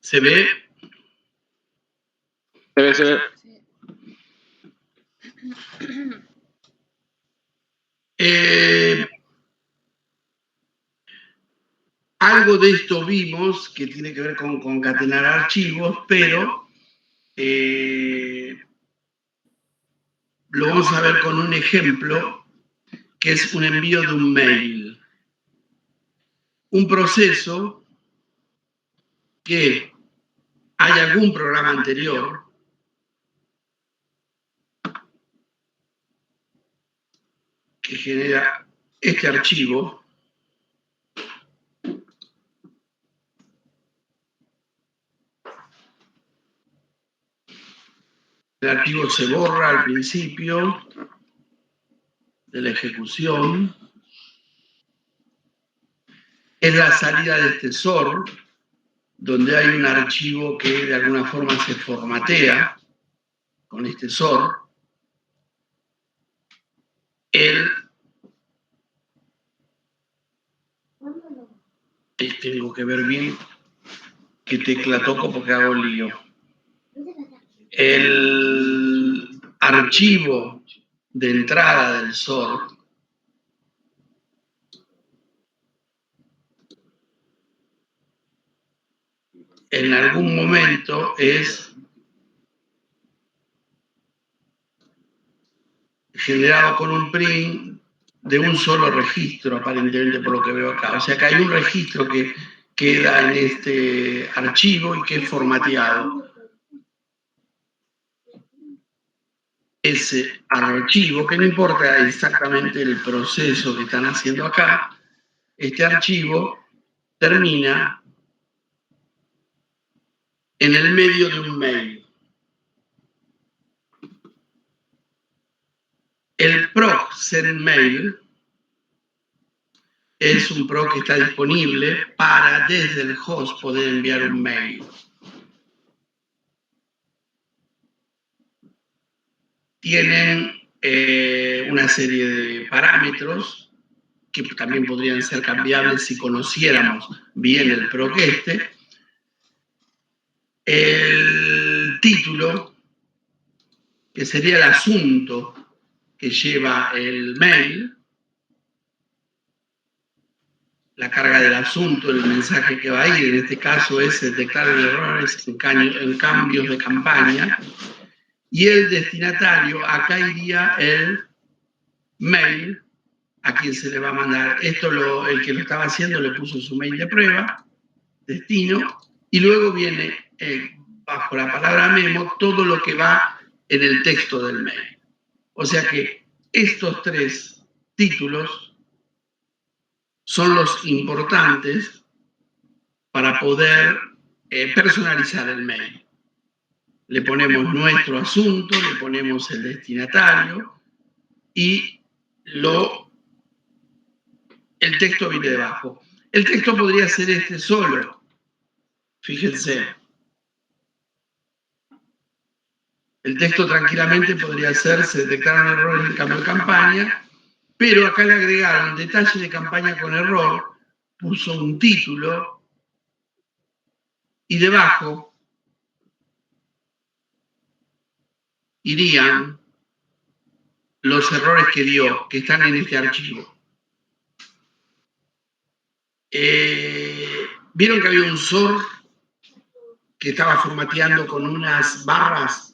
¿Se ve? Se ve. Algo de esto vimos que tiene que ver con concatenar archivos, pero lo vamos a ver con un ejemplo que es un envío de un mail. Un proceso que hay algún programa anterior que genera este archivo. El archivo se borra al principio de la ejecución. Es la salida de este SOR, donde hay un archivo que de alguna forma se formatea con este SOR. Tengo que ver bien qué tecla toco porque hago lío. El archivo de entrada del SOR en algún momento es generado con un print de un solo registro, aparentemente por lo que veo acá. O sea que hay un registro que queda en este archivo y que es formateado. Ese archivo, que no importa exactamente el proceso que están haciendo acá, este archivo termina en el medio de un mail. El proc send mail es un proc que está disponible para desde el host poder enviar un mail. Tienen una serie de parámetros que también podrían ser cambiables si conociéramos bien el proc este. El título, que sería el asunto que lleva el mail, la carga del asunto, el mensaje que va a ir, en este caso es detectar errores en cambios de campaña, y el destinatario, acá iría el mail a quien se le va a mandar. Esto el que lo estaba haciendo le puso su mail de prueba, destino, y luego viene bajo la palabra memo todo lo que va en el texto del mail. O sea que estos tres títulos son los importantes para poder personalizar el mail. Le ponemos nuestro asunto, le ponemos el destinatario y el texto viene debajo. El texto podría ser este solo. Fíjense. El texto tranquilamente podría ser: se detectaron errores en cambio de campaña, pero acá le agregaron detalle de campaña con error, puso un título y debajo irían los errores que dio, que están en este archivo. ¿Vieron que había un SOR que estaba formateando con unas barras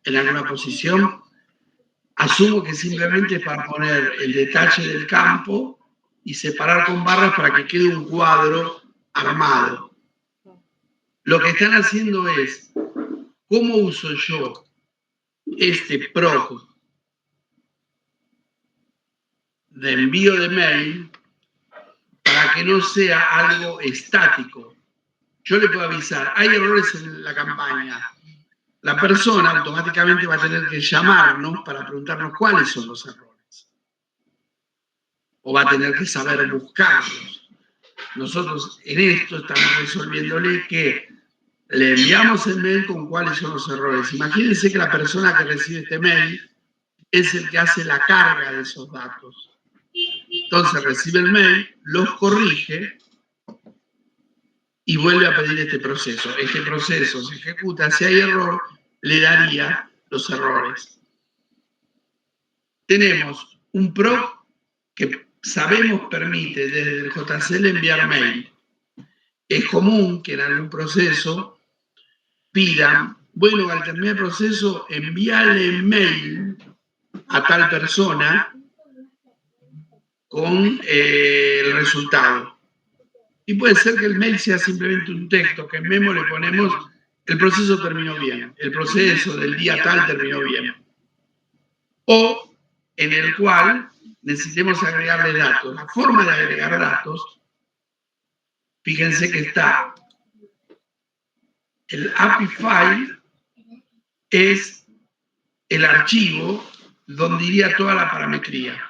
en alguna posición? Asumo que simplemente es para poner el detalle del campo y separar con barras para que quede un cuadro armado. Lo que están haciendo es: ¿cómo uso yo este proc de envío de mail para que no sea algo estático? Yo le puedo avisar: hay errores en la campaña. La persona automáticamente va a tener que llamarnos para preguntarnos cuáles son los errores. O va a tener que saber buscarlos. Nosotros en esto estamos resolviéndole que le enviamos el mail con cuáles son los errores. Imagínense que la persona que recibe este mail es el que hace la carga de esos datos. Entonces recibe el mail, los corrige y vuelve a pedir este proceso. Este proceso se ejecuta, si hay error, le daría los errores. Tenemos un proc que sabemos permite desde el JCL enviar mail. Es común que en algún proceso pidan, bueno, al terminar el proceso, envíale mail a tal persona con el resultado. Y puede ser que el mail sea simplemente un texto, que en memo le ponemos, el proceso terminó bien, el proceso del día tal terminó bien. O en el cual necesitemos agregarle datos. La forma de agregar datos, fíjense que está el API file, es el archivo donde iría toda la parametría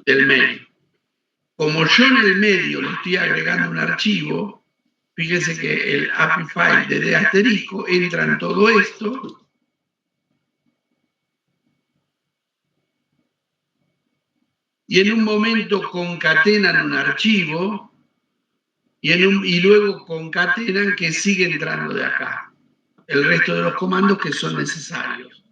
del mail. Como yo en el medio le estoy agregando un archivo, fíjense que el API file de D asterisco entra en todo esto y en un momento concatenan un archivo y luego concatenan que sigue entrando de acá el resto de los comandos que son necesarios.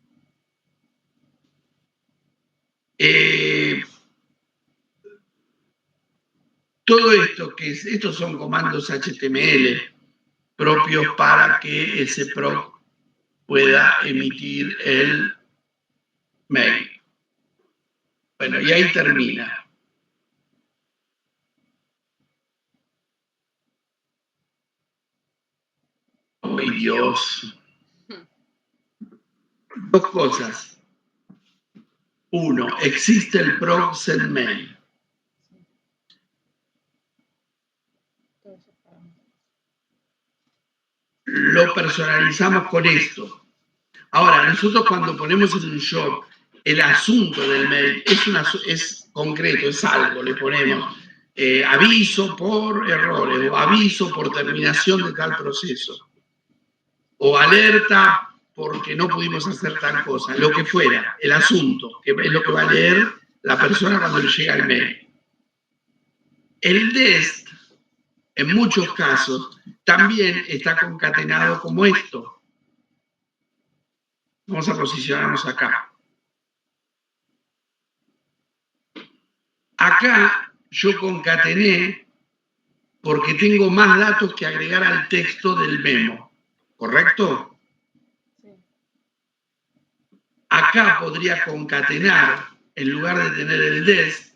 Todo esto, estos son comandos HTML propios para que ese proc pueda emitir el mail. Bueno, y ahí termina. ¡Ay, Dios! Dos cosas. Uno, existe el proc send mail. Lo personalizamos con esto. Ahora, nosotros cuando ponemos en un job el asunto del mail es concreto, es algo, le ponemos aviso por errores o aviso por terminación de tal proceso o alerta porque no pudimos hacer tal cosa, lo que fuera, el asunto, que es lo que va a leer la persona cuando le llega el mail. El dest, en muchos casos, también está concatenado como esto. Vamos a posicionarnos acá. Acá yo concatené porque tengo más datos que agregar al texto del memo, ¿correcto? Acá podría concatenar, en lugar de tener el dest,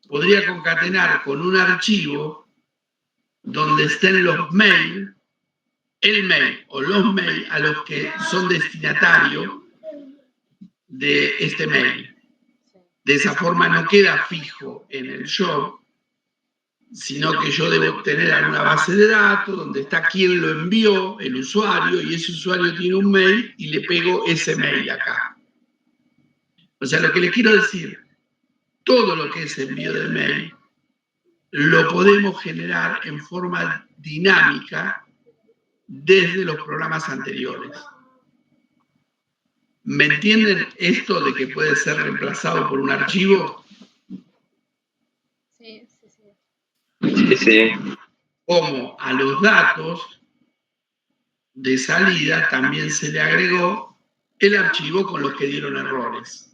podría concatenar con un archivo donde estén los mail, el mail o los mail a los que son destinatarios de este mail. De esa forma no queda fijo en el job, sino que yo debo tener alguna base de datos donde está quién lo envió, el usuario, y ese usuario tiene un mail y le pego ese mail acá. O sea, lo que les quiero decir, todo lo que es envío de mail lo podemos generar en forma dinámica desde los programas anteriores. ¿Me entienden esto de que puede ser reemplazado por un archivo? Sí, sí, sí. Sí, sí. Como a los datos de salida también se le agregó el archivo con los que dieron errores.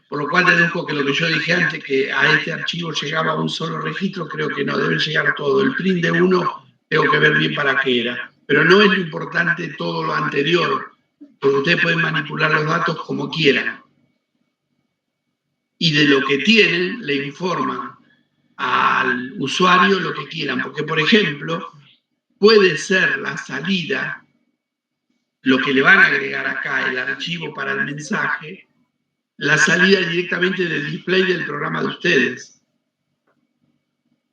Por lo cual deduzco que lo que yo dije antes, que a este archivo llegaba un solo registro, creo que no, debe llegar todo. El print de uno tengo que ver bien para qué era. Pero no es lo importante todo lo anterior, porque ustedes pueden manipular los datos como quieran. Y de lo que tienen, le informan al usuario lo que quieran. Porque, por ejemplo, puede ser la salida, lo que le van a agregar acá, el archivo para el mensaje, la salida directamente del display del programa de ustedes.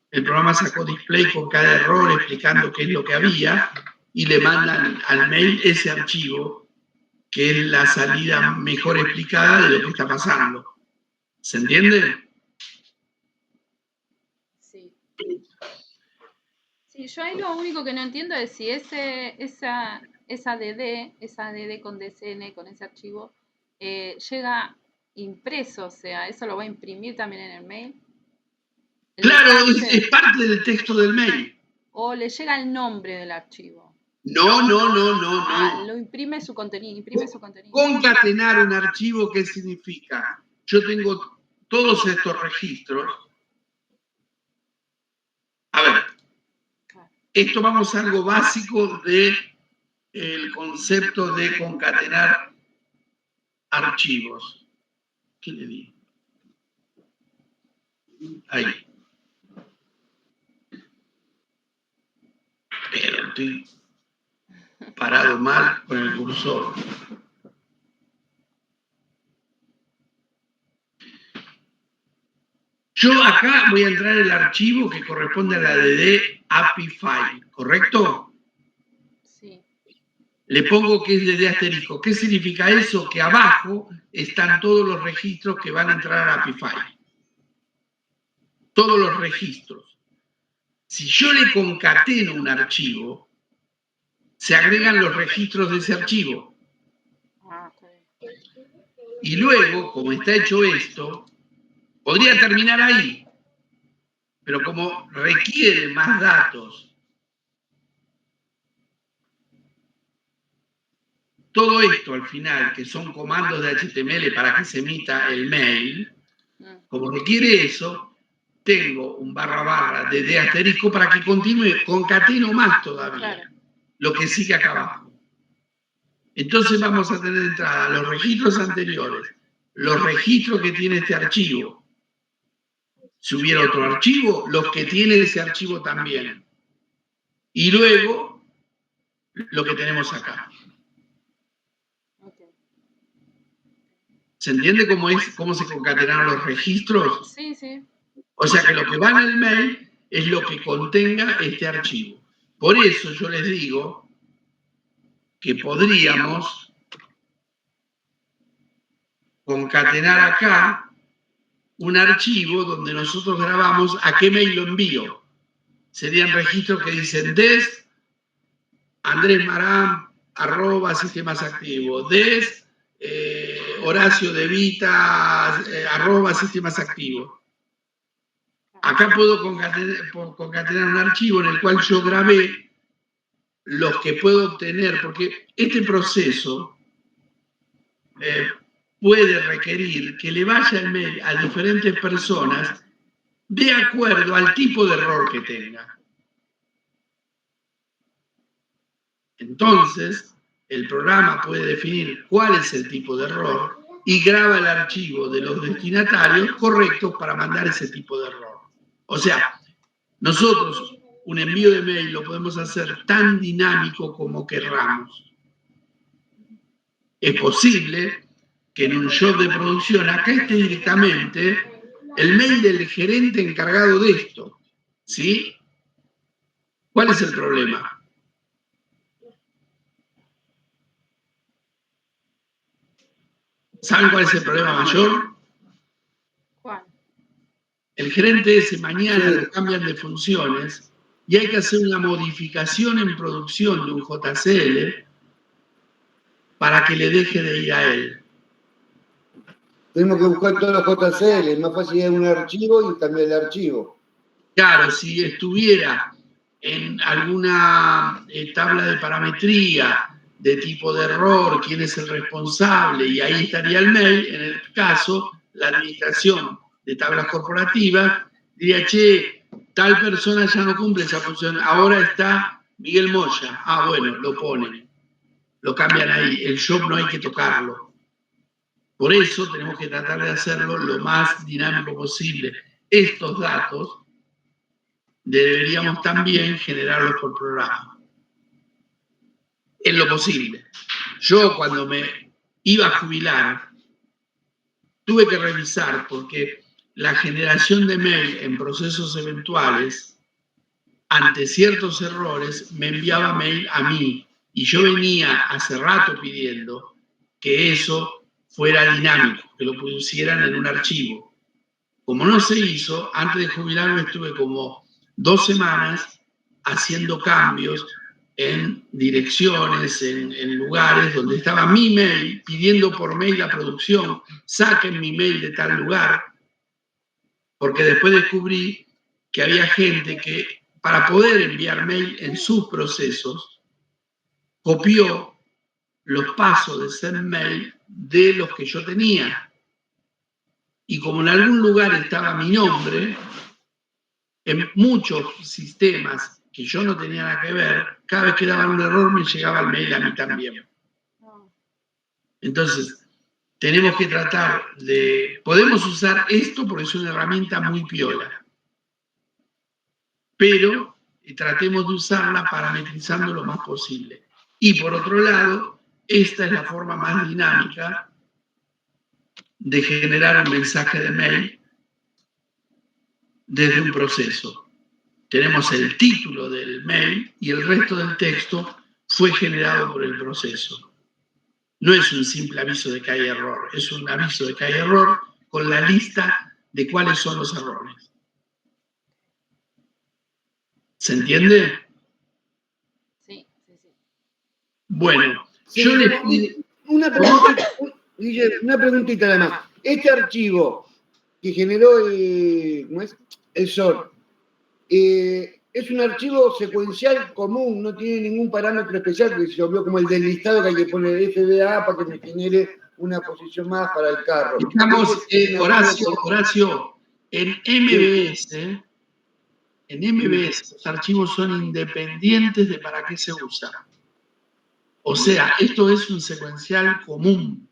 El programa sacó display con cada error explicando qué es lo que había y le mandan al mail ese archivo que es la salida mejor explicada de lo que está pasando. ¿Se entiende? Sí. Sí, yo ahí lo único que no entiendo es si esa DD con DCN, con ese archivo, llega impreso, o sea, ¿eso lo va a imprimir también en el mail? Claro, es parte del texto del mail. ¿O le llega el nombre del archivo? No. Lo imprime su contenido. Concatenar un archivo, ¿qué significa? Yo tengo todos estos registros. A ver, esto vamos a algo básico del concepto de concatenar archivos. ¿Qué le digo? Ahí. Pero estoy parado mal con el cursor. Yo acá voy a entrar en el archivo que corresponde a la DD API File, ¿correcto? Sí. Le pongo que es DD asterisco. ¿Qué significa eso? Que abajo están todos los registros que van a entrar a API File. Todos los registros. Si yo le concateno un archivo, se agregan los registros de ese archivo. Y luego, como está hecho esto, podría terminar ahí, pero como requiere más datos, todo esto al final, que son comandos de HTML para que se emita el mail, como requiere eso, tengo un / de asterisco para que continúe, concateno más todavía, lo que sigue acá abajo. Entonces vamos a tener de entrada los registros anteriores, los registros que tiene este archivo. Si hubiera otro archivo, los que tiene ese archivo también. Y luego, lo que tenemos acá. ¿Se entiende cómo se concatenaron los registros? Sí. O sea que lo que va en el mail es lo que contenga este archivo. Por eso yo les digo que podríamos concatenar acá un archivo donde nosotros grabamos a qué mail lo envío. Serían registros que dicen des Andrés Marán @sistemas activos, des Horacio de Vita @sistemas activos. Acá puedo concatenar un archivo en el cual yo grabé los que puedo obtener, porque este proceso puede requerir que le vaya el mail a diferentes personas de acuerdo al tipo de error que tenga. Entonces, el programa puede definir cuál es el tipo de error y graba el archivo de los destinatarios correctos para mandar ese tipo de error. O sea, nosotros un envío de mail lo podemos hacer tan dinámico como querramos. Es posible que en un job de producción acá esté directamente el mail del gerente encargado de esto, ¿sí? ¿Cuál es el problema? ¿Saben cuál es el problema mayor? ¿Cuál? El gerente ese mañana lo cambian de funciones y hay que hacer una modificación en producción de un JCL para que le deje de ir a él. Tenemos que buscar todos los JCL, es más fácil ir a un archivo y cambiar el archivo. Claro, si estuviera en alguna tabla de parametría de tipo de error, quién es el responsable, y ahí estaría el mail, en el caso, la administración de tablas corporativas diría, che, tal persona ya no cumple esa función, ahora está Miguel Moya. Ah, bueno, lo ponen, lo cambian ahí, el job no hay que tocarlo. Por eso tenemos que tratar de hacerlo lo más dinámico posible. Estos datos deberíamos también generarlos por programa. En lo posible. Yo cuando me iba a jubilar, tuve que revisar porque la generación de mail en procesos eventuales, ante ciertos errores, me enviaba mail a mí. Y yo venía hace rato pidiendo que eso fuera dinámico, que lo pusieran en un archivo. Como no se hizo, antes de jubilarme estuve como 2 semanas haciendo cambios en direcciones, en lugares donde estaba mi mail, pidiendo por mail a producción, saquen mi mail de tal lugar, porque después descubrí que había gente que para poder enviar mail en sus procesos copió los pasos de send mail de los que yo tenía. Y como en algún lugar estaba mi nombre, en muchos sistemas que yo no tenía nada que ver, cada vez que daban un error me llegaba el mail a mí también. Entonces, tenemos que tratar de... Podemos usar esto porque es una herramienta muy piola, pero tratemos de usarla parametrizando lo más posible. Y por otro lado, esta es la forma más dinámica de generar un mensaje de mail desde un proceso. Tenemos el título del mail y el resto del texto fue generado por el proceso. No es un simple aviso de que hay error, es un aviso de que hay error con la lista de cuáles son los errores. ¿Se entiende? Sí, sí, sí. Bueno, Sí, yo les pido... una preguntita además. Este archivo que generó el SOR, es un archivo secuencial común, no tiene ningún parámetro especial, que se lo veo como el del listado que hay que poner FBA para que me genere una posición más para el carro. Estamos, Horacio, en MBS, los archivos son independientes de para qué se usa. O sea, esto es un secuencial común.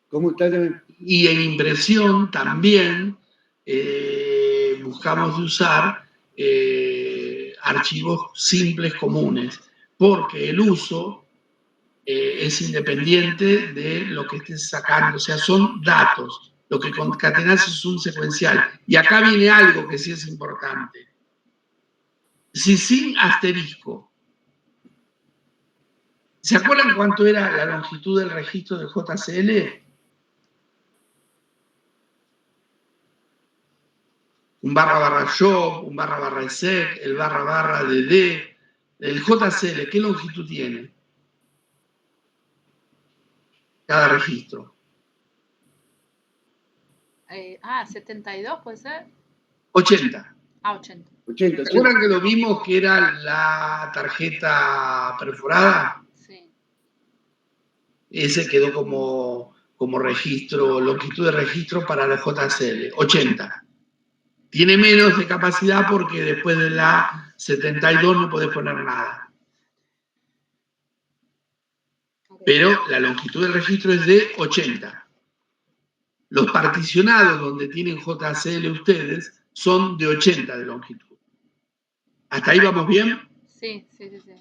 ¿Cómo está también? Y en impresión también buscamos de usar archivos simples comunes, porque el uso es independiente de lo que estés sacando, o sea, son datos. Lo que concatenas es un secuencial. Y acá viene algo que sí es importante. Si sin asterisco, ¿se acuerdan cuánto era la longitud del registro del JCL? Un barra job, un barra exec, el barra dd, el JCL, ¿qué longitud tiene? Cada registro. 72 puede ser. 80. 80. 80. ¿Se acuerdan que lo vimos que era la tarjeta perforada? Sí. Ese quedó como registro, longitud de registro para los JCL, 80. Tiene menos de capacidad porque después de la 72 no podés poner nada. Pero la longitud del registro es de 80. Los particionados donde tienen JCL ustedes son de 80 de longitud. ¿Hasta ahí vamos bien? Sí, sí, sí, sí.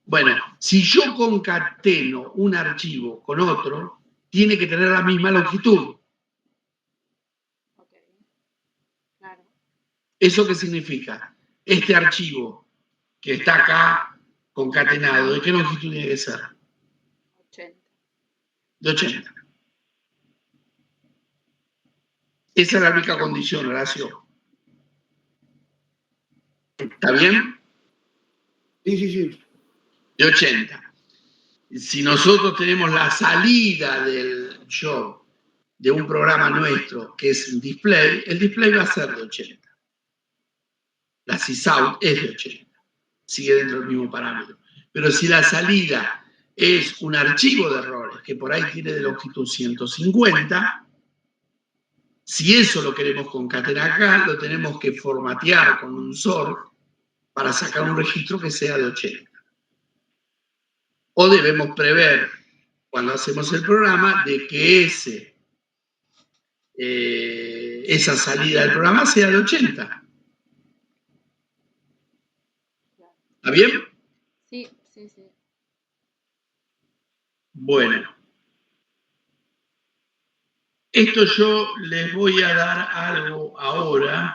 Bueno, si yo concateno un archivo con otro, tiene que tener la misma longitud. Ok. Claro. ¿Eso qué significa? Este archivo que está acá concatenado, ¿de qué longitud tiene que ser? 80. De 80. Esa es la única condición, Horacio. ¿Está bien? Sí, sí, sí. De 80. Si nosotros tenemos la salida del job de un programa nuestro que es un display, el display va a ser de 80. La sysout es de 80. Sigue dentro del mismo parámetro. Pero si la salida es un archivo de errores que por ahí tiene de longitud 150, si eso lo queremos concatenar acá, lo tenemos que formatear con un sort para sacar un registro que sea de 80. O debemos prever, cuando hacemos el programa, de que esa salida del programa sea de 80. ¿Está bien? Sí, sí, sí. Bueno. Esto yo les voy a dar algo ahora